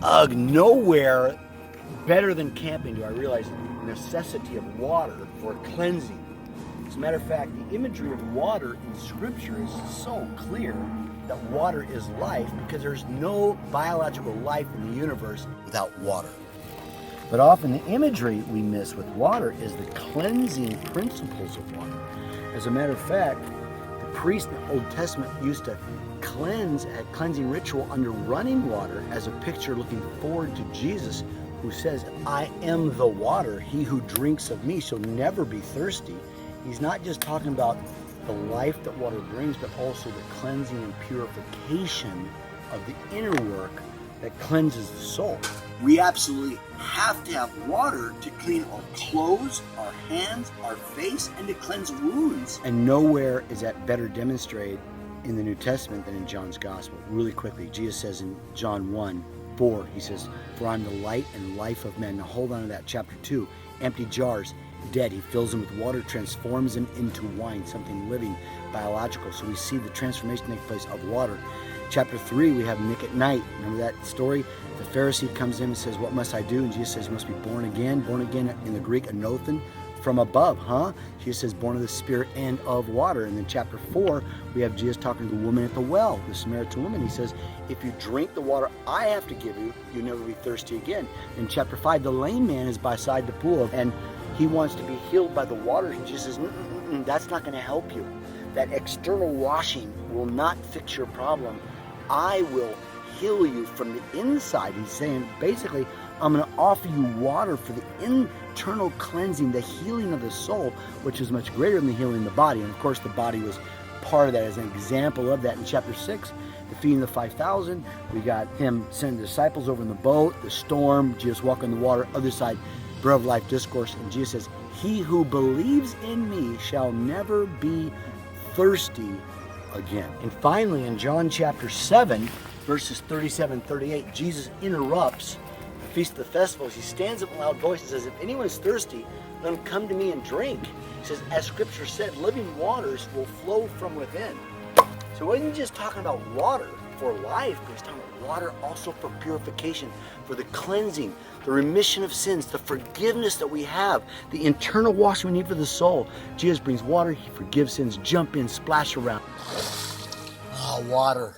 Ugh, nowhere better than camping do I realize the necessity of water for cleansing. As a matter of fact, the imagery of water in Scripture is so clear that water is life because there's no biological life in the universe without water. But often the imagery we miss with water is the cleansing principles of water. As a matter of fact, the priests in the Old Testament used to cleanse at cleansing ritual under running water as a picture looking forward to Jesus, who says, I am the water. He who drinks of me shall never be thirsty. He's not just talking about the life that water brings, but also the cleansing and purification of the inner work that cleanses the soul. We absolutely have to have water to clean our clothes, our hands, our face, and to cleanse wounds. And nowhere is that better demonstrated in the New Testament than in John's Gospel. Really quickly, Jesus says in John 1:4, he says, for I'm the light and life of men. Now hold on to that. Chapter 2, empty jars, dead. He fills them with water, transforms them into wine, something living, biological. So we see the transformation take place of water. Chapter 3, we have Nick at night. Remember that story? The Pharisee comes in and says, what must I do? And Jesus says, you must be born again. Born again in the Greek, anothen, from above, huh? Jesus says, born of the Spirit and of water. And then chapter 4, we have Jesus talking to the woman at the well, the Samaritan woman. He says, if you drink the water I have to give you, you'll never be thirsty again. In chapter 5, the lame man is beside the pool, and he wants to be healed by the water. And Jesus says, that's not going to help you. That external washing will not fix your problem. I will heal you from the inside. He's saying, basically, I'm going to offer you water for the internal cleansing, the healing of the soul, which is much greater than the healing of the body. And of course, the body was part of that as an example of that. In chapter 6, the feeding of the 5,000, we got him sending the disciples over in the boat, the storm, Jesus walking the water, other side, bread of life discourse. And Jesus says, he who believes in me shall never be thirsty again. And finally, in John chapter 7, verses 37 and 38, Jesus interrupts the Feast of the Festivals. He stands up in a loud voice and says, if anyone is thirsty, let him come to me and drink. He says, as Scripture said, living waters will flow from within. So he wasn't just talking about water for life, but he's talking about water also for purification, for the cleansing, the remission of sins, the forgiveness that we have, the internal washing we need for the soul. Jesus brings water, he forgives sins, jump in, splash around. Oh, water.